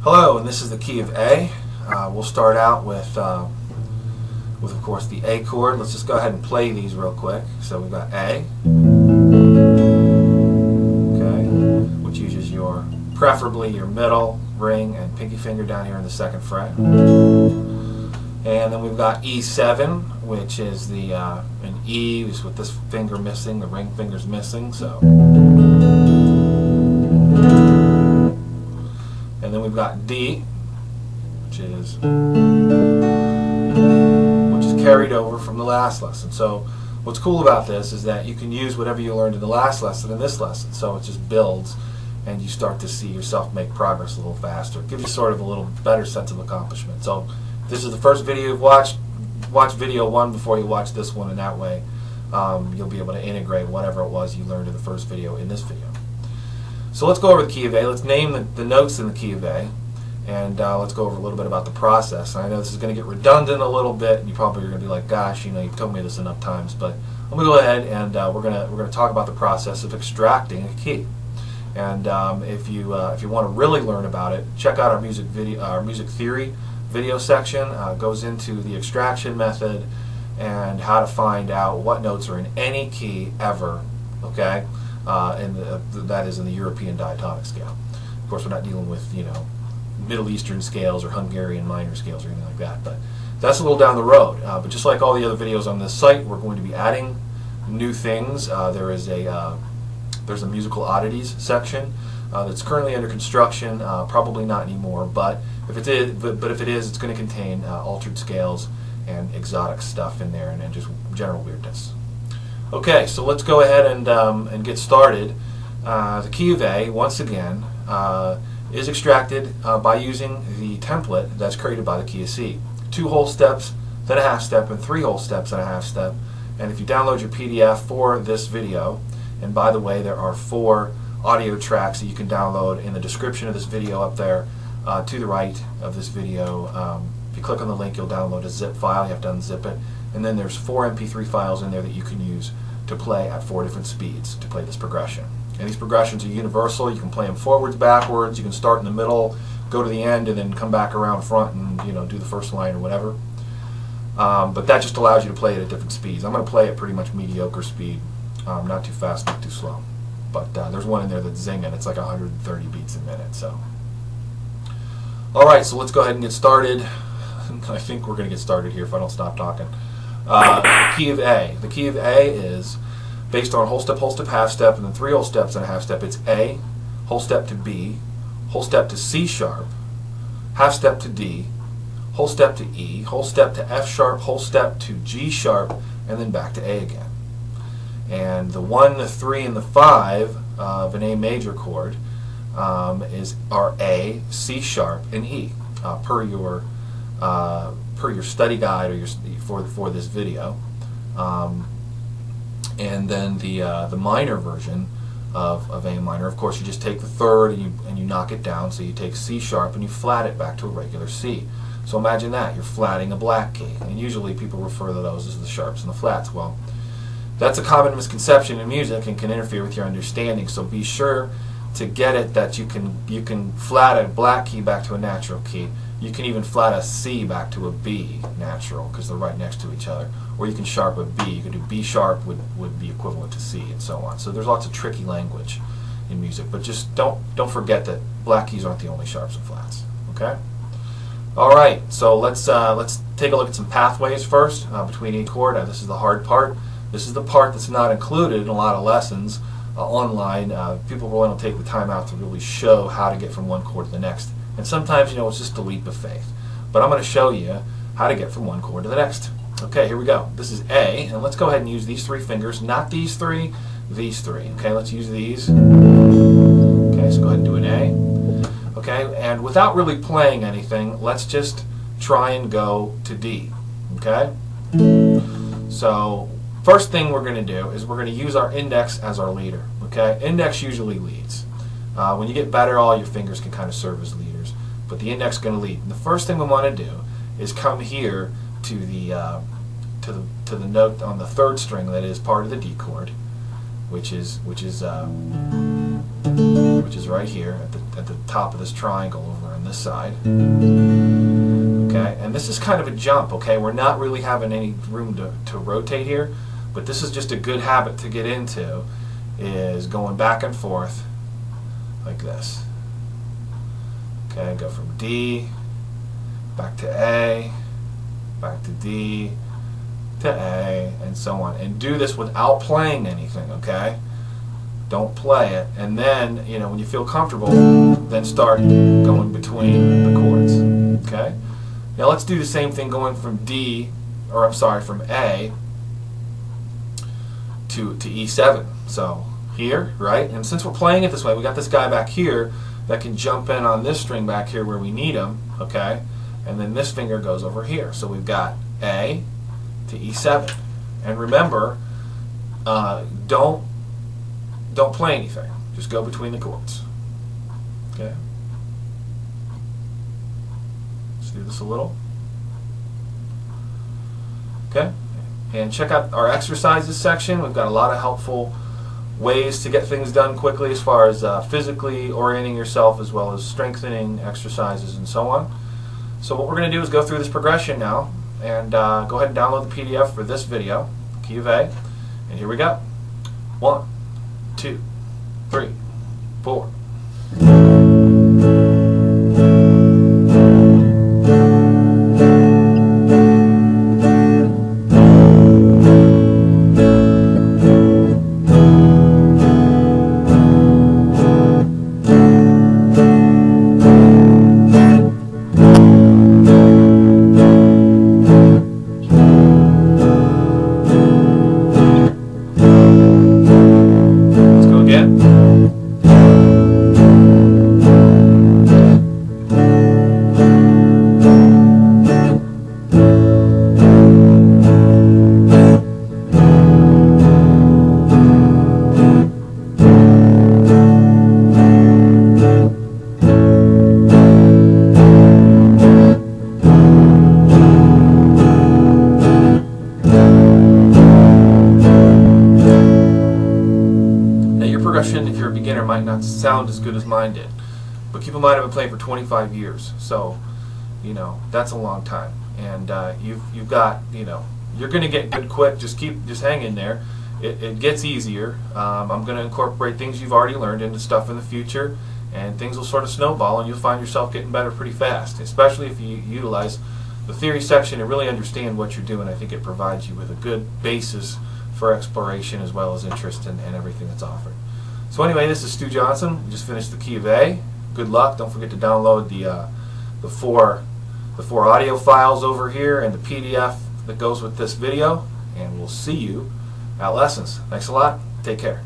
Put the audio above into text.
Hello, and this is the key of A. We'll start out with of course the A chord. Let's just go ahead and play these real quick. So we've got A, okay, which uses preferably your middle ring and pinky finger down here in the 2nd fret. And then we've got E7, which is an E is with this finger missing, the ring finger's missing. So. And then we've got D, which is carried over from the last lesson. So what's cool about this is that you can use whatever you learned in the last lesson in this lesson. So it just builds, and you start to see yourself make progress a little faster. It gives you sort of a little better sense of accomplishment. So if this is the first video you've watched, watch video 1 before you watch this one, and that way you'll be able to integrate whatever it was you learned in the first video in this video. So let's go over the key of A. Let's name the notes in the key of A, and let's go over a little bit about the process. And I know this is going to get redundant a little bit, and you probably are going to be like, "Gosh, you've told me this enough times." But I'm going to go ahead and we're going to talk about the process of extracting a key. And if you want to really learn about it, check out our music theory video section. It goes into the extraction method and how to find out what notes are in any key ever. Okay. That is in the European diatonic scale. Of course, we're not dealing with Middle Eastern scales or Hungarian minor scales or anything like that. But that's a little down the road. But just like all the other videos on this site, we're going to be adding new things. There's a musical oddities section that's currently under construction. Probably not anymore. But if it is, it's going to contain altered scales and exotic stuff in there, and just general weirdness. Okay, so let's go ahead and get started. The key of A, once again, is extracted by using the template that's created by the key of C. 2 whole steps, then a half step, and 3 whole steps and a half step. And if you download your PDF for this video, and by the way, there are 4 audio tracks that you can download in the description of this video up there to the right of this video. If you click on the link, you'll download a zip file. You have to unzip it. And then there's 4 MP3 files in there that you can use to play at 4 different speeds to play this progression. And these progressions are universal. You can play them forwards, backwards. You can start in the middle, go to the end, and then come back around front and do the first line or whatever. But that just allows you to play it at different speeds. I'm going to play at pretty much mediocre speed, not too fast, not too slow. But there's one in there that's zinging. It's like 130 beats a minute. So, all right. So let's go ahead and get started. I think we're going to get started here if I don't stop talking. The key of A. The key of A is based on whole step, half step, and then 3 whole steps and a half step. It's A, whole step to B, whole step to C sharp, half step to D, whole step to E, whole step to F sharp, whole step to G sharp, and then back to A again. And the 1, the 3, and the 5 of an A major chord are A, C sharp, and E per your study guide or for this video. And then the minor version of A minor, of course, you just take the 3rd and you knock it down. So you take C sharp and you flat it back to a regular C. So imagine that you're flatting a black key, and usually people refer to those as the sharps and the flats. Well, that's a common misconception in music and can interfere with your understanding. So be sure to get it that you can flat a black key back to a natural key. You can even flat a C back to a B natural because they're right next to each other. Or you can sharp a B. You can do B sharp would be equivalent to C, and so on. So there's lots of tricky language in music, but just don't forget that black keys aren't the only sharps and flats. Okay. All right. So let's take a look at some pathways first between each chord. This is the hard part. This is the part that's not included in a lot of lessons online. People really don't take the time out to really show how to get from one chord to the next. And sometimes, it's just a leap of faith. But I'm going to show you how to get from one chord to the next. Okay, here we go. This is A, and let's go ahead and use these 3 fingers, not these 3, these 3. Okay, let's use these. Okay, so go ahead and do an A. Okay, and without really playing anything, let's just try and go to D. Okay? So, first thing we're going to do is we're going to use our index as our leader. Okay? Index usually leads. When you get better, all your fingers can kind of serve as leaders. But the index is going to lead. And the first thing we want to do is come here to the note on the 3rd string that is part of the D chord, which is which is right here at the top of this triangle over on this side. Okay, and this is kind of a jump. Okay, we're not really having any room to rotate here, but this is just a good habit to get into, is going back and forth like this. Okay, go from D back to A, back to D to A, and so on. And do this without playing anything, okay? Don't play it. And then, you know, when you feel comfortable, then start going between the chords, okay? Now let's do the same thing going from D, or I'm sorry, from A to E7. So here, right? And since we're playing it this way, we got this guy back here that can jump in on this string back here where we need him, okay? And then this finger goes over here. So we've got A to E7. And remember, don't play anything. Just go between the chords. Okay? Let's do this a little. Okay? And check out our exercises section. We've got a lot of helpful ways to get things done quickly as far as physically orienting yourself, as well as strengthening exercises and so on. So what we're going to do is go through this progression now, and go ahead and download the PDF for this video, key of A, and here we go. 1, 2, 3, 4. If you're a beginner, might not sound as good as mine did, but keep in mind I've been playing for 25 years, so you know that's a long time, and you've got, you know, you're going to get good quick. Just hang in there. It gets easier. I'm going to incorporate things you've already learned into stuff in the future, and things will sort of snowball, and you'll find yourself getting better pretty fast, especially if you utilize the theory section and really understand what you're doing. I think it provides you with a good basis for exploration as well as interest in everything that's offered. So anyway, this is Stu Johnson. We just finished the key of A. Good luck. Don't forget to download the four audio files over here and the PDF that goes with this video, and we'll see you at lessons. Thanks a lot. Take care.